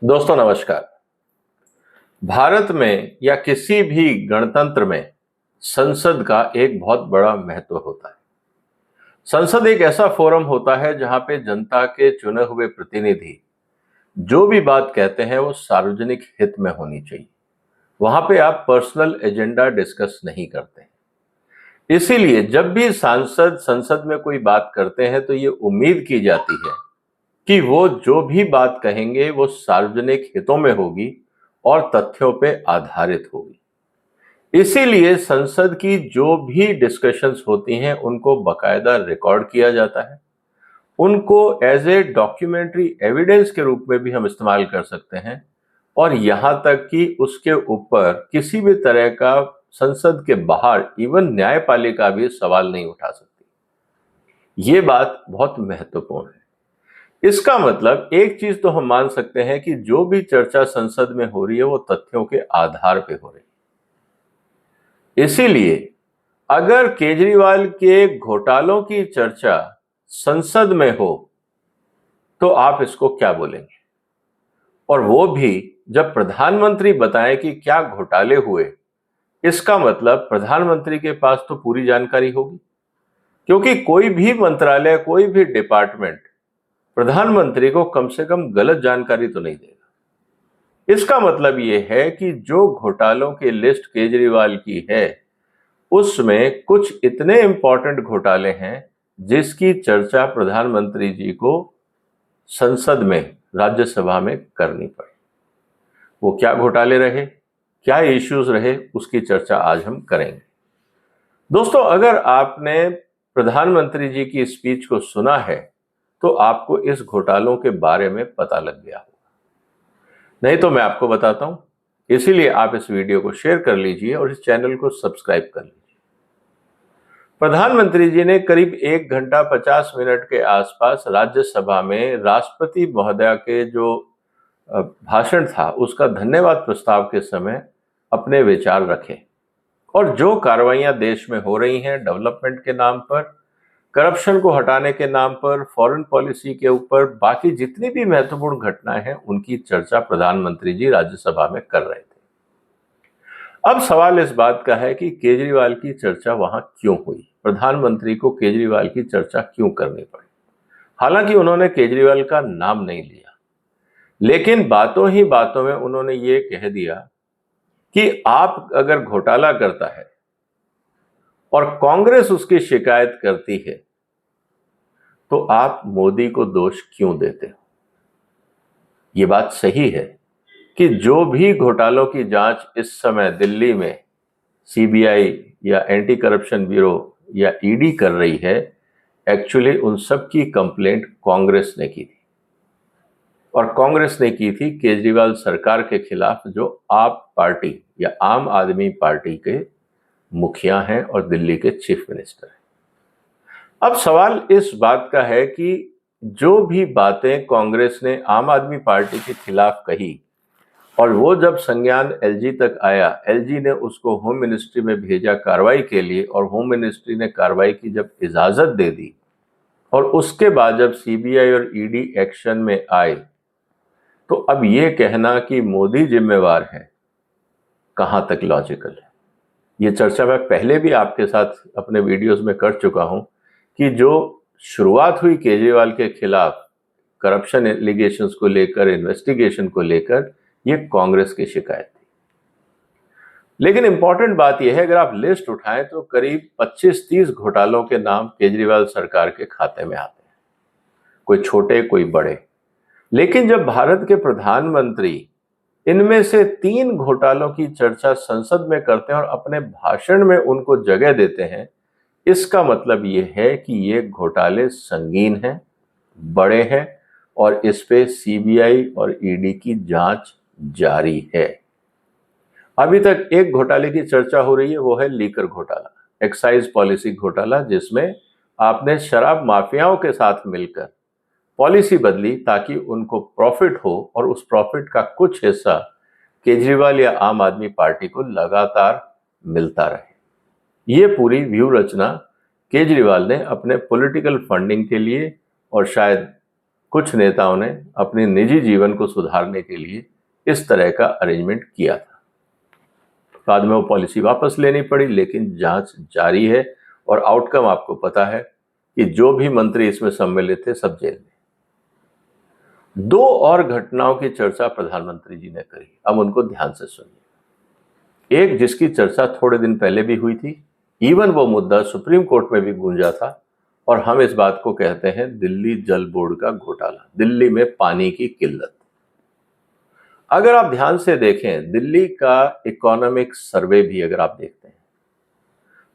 दोस्तों नमस्कार। भारत में या किसी भी गणतंत्र में संसद का एक बहुत बड़ा महत्व होता है। संसद एक ऐसा फोरम होता है जहां पे जनता के चुने हुए प्रतिनिधि जो भी बात कहते हैं वो सार्वजनिक हित में होनी चाहिए। वहां पे आप पर्सनल एजेंडा डिस्कस नहीं करते हैं। इसीलिए जब भी सांसद संसद में कोई बात करते हैं तो ये उम्मीद की जाती है कि वो जो भी बात कहेंगे वो सार्वजनिक हितों में होगी और तथ्यों पे आधारित होगी। इसीलिए संसद की जो भी डिस्कशंस होती हैं उनको बकायदा रिकॉर्ड किया जाता है। उनको एज ए डॉक्यूमेंट्री एविडेंस के रूप में भी हम इस्तेमाल कर सकते हैं और यहां तक कि उसके ऊपर किसी भी तरह का संसद के बाहर इवन न्यायपालिका भी सवाल नहीं उठा सकती। ये बात बहुत महत्वपूर्ण है। इसका मतलब एक चीज तो हम मान सकते हैं कि जो भी चर्चा संसद में हो रही है वो तथ्यों के आधार पे हो रही है। इसीलिए अगर केजरीवाल के घोटालों की चर्चा संसद में हो तो आप इसको क्या बोलेंगे? और वो भी जब प्रधानमंत्री बताएं कि क्या घोटाले हुए, इसका मतलब प्रधानमंत्री के पास तो पूरी जानकारी होगी, क्योंकि कोई भी मंत्रालय कोई भी डिपार्टमेंट प्रधानमंत्री को कम से कम गलत जानकारी तो नहीं देगा। इसका मतलब यह है कि जो घोटालों की लिस्ट केजरीवाल की है उसमें कुछ इतने इंपॉर्टेंट घोटाले हैं जिसकी चर्चा प्रधानमंत्री जी को संसद में राज्यसभा में करनी पड़ी। वो क्या घोटाले रहे, क्या इश्यूज रहे, उसकी चर्चा आज हम करेंगे। दोस्तों, अगर आपने प्रधानमंत्री जी की स्पीच को सुना है तो आपको इस घोटालों के बारे में पता लग गया होगा। नहीं तो मैं आपको बताता हूं। इसीलिए आप इस वीडियो को शेयर कर लीजिए और इस चैनल को सब्सक्राइब कर लीजिए। प्रधानमंत्री जी ने करीब 1 घंटा 50 मिनट के आसपास राज्यसभा में राष्ट्रपति महोदया के जो भाषण था उसका धन्यवाद प्रस्ताव के समय अपने विचार रखे और जो कार्रवाइयां देश में हो रही हैं डेवलपमेंट के नाम पर, करप्शन को हटाने के नाम पर, फॉरेन पॉलिसी के ऊपर, बाकी जितनी भी महत्वपूर्ण घटनाएं हैं उनकी चर्चा प्रधानमंत्री जी राज्यसभा में कर रहे थे। अब सवाल इस बात का है कि केजरीवाल की चर्चा वहां क्यों हुई, प्रधानमंत्री को केजरीवाल की चर्चा क्यों करनी पड़ी। हालांकि उन्होंने केजरीवाल का नाम नहीं लिया, लेकिन बातों ही बातों में उन्होंने ये कह दिया कि आप अगर घोटाला करता है और कांग्रेस उसकी शिकायत करती है तो आप मोदी को दोष क्यों देते हो। ये बात सही है कि जो भी घोटालों की जांच इस समय दिल्ली में सीबीआई या एंटी करप्शन ब्यूरो या ईडी कर रही है, एक्चुअली उन सब की कंप्लेंट कांग्रेस ने की थी और कांग्रेस ने की थी केजरीवाल सरकार के खिलाफ जो आप पार्टी या आम आदमी पार्टी के मुखिया हैं और दिल्ली के चीफ मिनिस्टर हैं। अब सवाल इस बात का है कि जो भी बातें कांग्रेस ने आम आदमी पार्टी के खिलाफ कही और वो जब संज्ञान एलजी तक आया, एलजी ने उसको होम मिनिस्ट्री में भेजा कार्रवाई के लिए और होम मिनिस्ट्री ने कार्रवाई की जब इजाजत दे दी और उसके बाद जब सीबीआई और ईडी एक्शन में आए तो अब ये कहना कि मोदी जिम्मेवार है, कहां तक लॉजिकल है। ये चर्चा मैं पहले भी आपके साथ अपने वीडियोस में कर चुका हूं कि जो शुरुआत हुई केजरीवाल के खिलाफ करप्शन एलिगेशंस को लेकर, इन्वेस्टिगेशन को लेकर, ये कांग्रेस की शिकायत थी। लेकिन इंपॉर्टेंट बात यह है, अगर आप लिस्ट उठाएं तो करीब 25-30 घोटालों के नाम केजरीवाल सरकार के खाते में आते हैं, कोई छोटे कोई बड़े। लेकिन जब भारत के प्रधानमंत्री इनमें से 3 घोटालों की चर्चा संसद में करते हैं और अपने भाषण में उनको जगह देते हैं, इसका मतलब यह है कि ये घोटाले संगीन हैं, बड़े हैं और इस पे सीबीआई और ईडी की जांच जारी है। अभी तक एक घोटाले की चर्चा हो रही है, वो है लीकर घोटाला, एक्साइज पॉलिसी घोटाला, जिसमें आपने शराब माफियाओं के साथ मिलकर पॉलिसी बदली ताकि उनको प्रॉफिट हो और उस प्रॉफिट का कुछ हिस्सा केजरीवाल या आम आदमी पार्टी को लगातार मिलता रहे। ये पूरी व्यूह रचना केजरीवाल ने अपने पॉलिटिकल फंडिंग के लिए और शायद कुछ नेताओं ने अपने निजी जीवन को सुधारने के लिए इस तरह का अरेंजमेंट किया था। बाद में वो पॉलिसी वापस लेनी पड़ी, लेकिन जांच जारी है और आउटकम आपको पता है कि जो भी मंत्री इसमें सम्मिलित थे सब जेल में। दो और घटनाओं की चर्चा प्रधानमंत्री जी ने करी, अब उनको ध्यान से सुनिए। एक जिसकी चर्चा थोड़े दिन पहले भी हुई थी, इवन वो मुद्दा सुप्रीम कोर्ट में भी गूंजा था, और हम इस बात को कहते हैं दिल्ली जल बोर्ड का घोटाला, दिल्ली में पानी की किल्लत। अगर आप ध्यान से देखें दिल्ली का इकोनॉमिक सर्वे भी अगर आप देखते हैं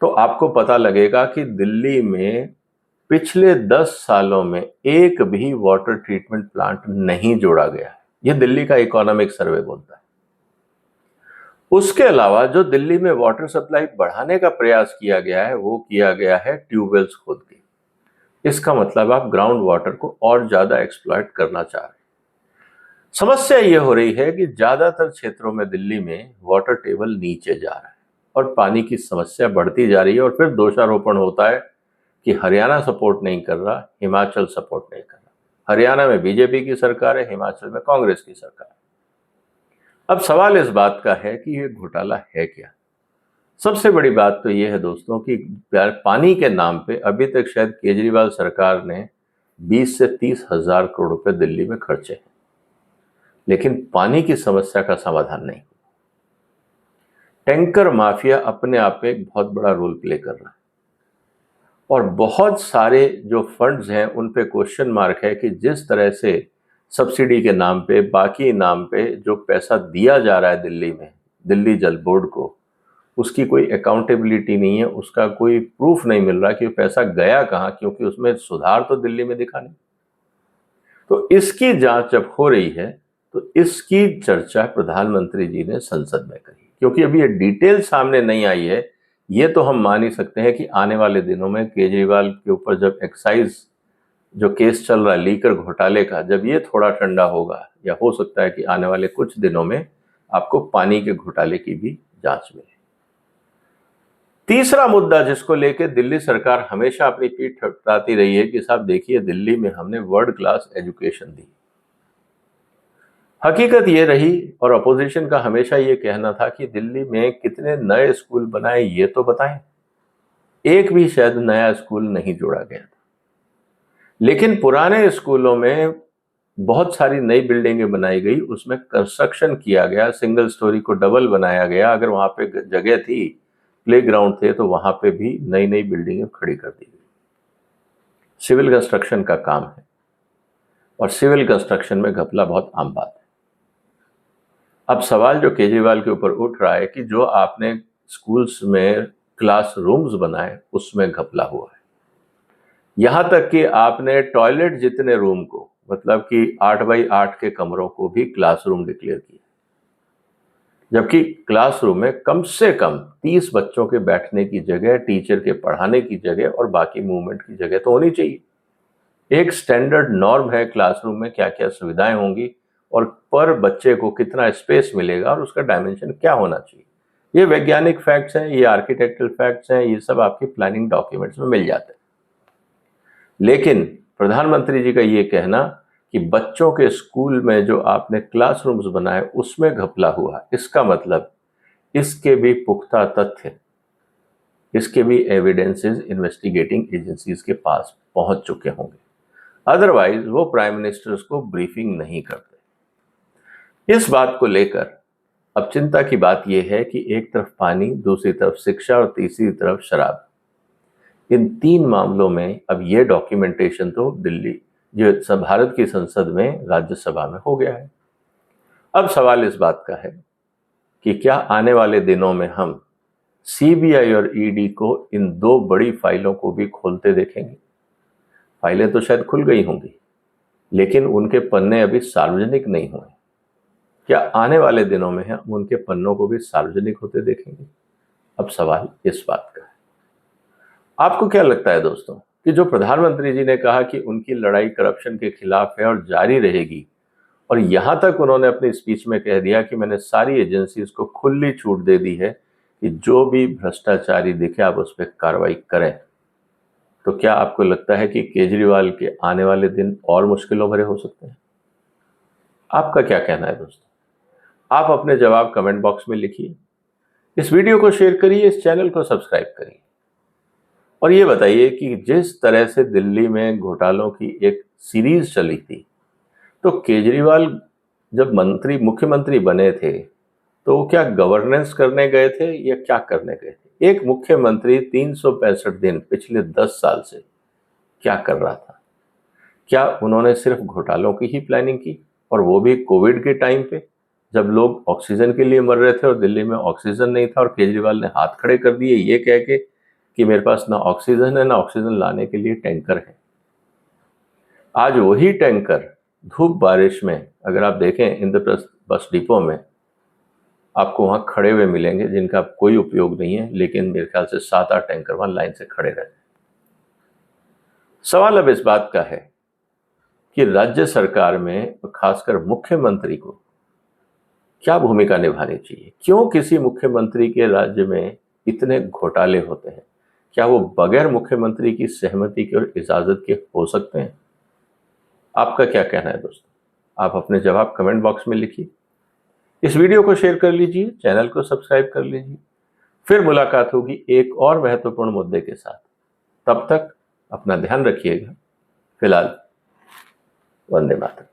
तो आपको पता लगेगा कि दिल्ली में पिछले 10 सालों में एक भी वाटर ट्रीटमेंट प्लांट नहीं जोड़ा गया है। यह दिल्ली का इकोनॉमिक सर्वे बोलता है। उसके अलावा जो दिल्ली में वाटर सप्लाई बढ़ाने का प्रयास किया गया है वो किया गया है ट्यूबवेल्स खोद के। इसका मतलब आप ग्राउंड वाटर को और ज्यादा एक्सप्लॉइट करना चाह रहे हैं। समस्या ये हो रही है कि ज्यादातर क्षेत्रों में दिल्ली में वाटर टेबल नीचे जा रहा है और पानी की समस्या बढ़ती जा रही है, और फिर दोषारोपण होता है कि हरियाणा सपोर्ट नहीं कर रहा, हिमाचल सपोर्ट नहीं कर रहा। हरियाणा में बीजेपी की सरकार है, हिमाचल में कांग्रेस की सरकार है। अब सवाल इस बात का है कि ये घोटाला है क्या। सबसे बड़ी बात तो ये है दोस्तों कि पानी के नाम पे अभी तक शायद केजरीवाल सरकार ने 20 से 30 हजार करोड़ रुपए दिल्ली में खर्चे हैं, लेकिन पानी की समस्या का समाधान नहीं। टैंकर माफिया अपने आप में एक बहुत बड़ा रोल प्ले कर रहा है, और बहुत सारे जो फंड्स हैं उन पे क्वेश्चन मार्क है कि जिस तरह से सब्सिडी के नाम पे, बाकी नाम पे जो पैसा दिया जा रहा है दिल्ली में, दिल्ली जल बोर्ड को, उसकी कोई अकाउंटेबिलिटी नहीं है, उसका कोई प्रूफ नहीं मिल रहा कि पैसा गया कहाँ, क्योंकि उसमें सुधार तो दिल्ली में दिखा नहीं। तो इसकी जांच जब हो रही है तो इसकी चर्चा प्रधानमंत्री जी ने संसद में करी। क्योंकि अभी ये डिटेल सामने नहीं आई है, ये तो हम मान ही सकते हैं कि आने वाले दिनों में केजरीवाल के ऊपर जब एक्साइज जो केस चल रहा है लीकर घोटाले का, जब ये थोड़ा ठंडा होगा, या हो सकता है कि आने वाले कुछ दिनों में आपको पानी के घोटाले की भी जांच मिले। तीसरा मुद्दा जिसको लेके दिल्ली सरकार हमेशा अपनी पीठ थपथपाती रही है कि साहब देखिए दिल्ली में हमने वर्ल्ड क्लास एजुकेशन दी। हकीकत ये रही, और अपोजिशन का हमेशा ये कहना था कि दिल्ली में कितने नए स्कूल बनाए ये तो बताएं। एक भी शायद नया स्कूल नहीं जोड़ा गया था, लेकिन पुराने स्कूलों में बहुत सारी नई बिल्डिंगें बनाई गई, उसमें कंस्ट्रक्शन किया गया, सिंगल स्टोरी को डबल बनाया गया। अगर वहां पे जगह थी, प्लेग्राउंड थे, तो वहां पे भी नई नई बिल्डिंगें खड़ी कर दी गई। सिविल कंस्ट्रक्शन का काम है, और सिविल कंस्ट्रक्शन में घपला बहुत आम बात है। अब सवाल जो केजरीवाल के ऊपर उठ रहा है कि जो आपने स्कूल्स में क्लासरूम्स बनाए उसमें घपला हुआ है। यहां तक कि आपने टॉयलेट जितने रूम को, मतलब कि 8x8 के कमरों को भी क्लासरूम डिक्लेयर किया, जबकि क्लासरूम में कम से कम 30 बच्चों के बैठने की जगह, टीचर के पढ़ाने की जगह और बाकी मूवमेंट की जगह तो होनी चाहिए। एक स्टैंडर्ड नॉर्म है क्लासरूम में क्या क्या सुविधाएं होंगी और पर बच्चे को कितना स्पेस मिलेगा और उसका डायमेंशन क्या होना चाहिए। ये वैज्ञानिक फैक्ट्स हैं, ये आर्किटेक्चरल फैक्ट्स हैं, ये सब आपके प्लानिंग डॉक्यूमेंट्स में मिल जाते हैं। लेकिन प्रधानमंत्री जी का ये कहना कि बच्चों के स्कूल में जो आपने क्लासरूम्स बनाए उसमें घपला हुआ, इसका मतलब इसके भी पुख्ता तथ्य, इसके भी एविडेंसेस इन्वेस्टिगेटिंग एजेंसीज के पास पहुंच चुके होंगे। अदरवाइज वो प्राइम मिनिस्टर्स को ब्रीफिंग नहीं करते। इस बात को लेकर अब चिंता की बात यह है कि एक तरफ पानी, दूसरी तरफ शिक्षा और तीसरी तरफ शराब। इन तीन मामलों में अब ये डॉक्यूमेंटेशन तो दिल्ली जो भारत की संसद में, राज्यसभा में हो गया है। अब सवाल इस बात का है कि क्या आने वाले दिनों में हम सीबीआई और ईडी को इन दो बड़ी फाइलों को भी खोलते देखेंगे। फाइलें तो शायद खुल गई होंगी, लेकिन उनके पन्ने अभी सार्वजनिक नहीं हुए। क्या आने वाले दिनों में हम उनके पन्नों को भी सार्वजनिक होते देखेंगे? अब सवाल इस बात का है। आपको क्या लगता है दोस्तों कि जो प्रधानमंत्री जी ने कहा कि उनकी लड़ाई करप्शन के खिलाफ है और जारी रहेगी, और यहां तक उन्होंने अपनी स्पीच में कह दिया कि मैंने सारी एजेंसीज को खुली छूट दे दी है कि जो भी भ्रष्टाचारी दिखे आप उस पर कार्रवाई करें, तो क्या आपको लगता है कि केजरीवाल के आने वाले दिन और मुश्किलों भरे हो सकते हैं? आपका क्या कहना है दोस्तों? आप अपने जवाब कमेंट बॉक्स में लिखिए। इस वीडियो को शेयर करिए, इस चैनल को सब्सक्राइब करिए और ये बताइए कि जिस तरह से दिल्ली में घोटालों की एक सीरीज चली थी, तो केजरीवाल जब मुख्यमंत्री बने थे, तो वो क्या गवर्नेंस करने गए थे या क्या करने गए थे? एक मुख्यमंत्री 365 दिन पिछले 10 साल से क्या कर रहा था? क्या उन्होंने सिर्फ घोटालों की ही प्लानिंग की, और वो भी कोविड के टाइम पे, जब लोग ऑक्सीजन के लिए मर रहे थे और दिल्ली में ऑक्सीजन नहीं था, और केजरीवाल ने हाथ खड़े कर दिए ये कह के कि मेरे पास ना ऑक्सीजन है, ना ऑक्सीजन लाने के लिए टैंकर है। आज वही टैंकर धूप बारिश में, अगर आप देखें इंद्रप्रस्थ बस डिपो में, आपको वहां खड़े हुए मिलेंगे, जिनका कोई उपयोग नहीं है, लेकिन मेरे ख्याल से 7-8 टैंकर वहां लाइन से खड़े रहते हैं। सवाल अब इस बात का है कि राज्य सरकार में, खासकर मुख्यमंत्री को क्या भूमिका निभानी चाहिए? क्यों किसी मुख्यमंत्री के राज्य में इतने घोटाले होते हैं? क्या वो बगैर मुख्यमंत्री की सहमति के और इजाजत के हो सकते हैं? आपका क्या कहना है दोस्तों? आप अपने जवाब कमेंट बॉक्स में लिखिए। इस वीडियो को शेयर कर लीजिए, चैनल को सब्सक्राइब कर लीजिए। फिर मुलाकात होगी एक और महत्वपूर्ण मुद्दे के साथ। तब तक अपना ध्यान रखिएगा। फिलहाल वंदे मातरम।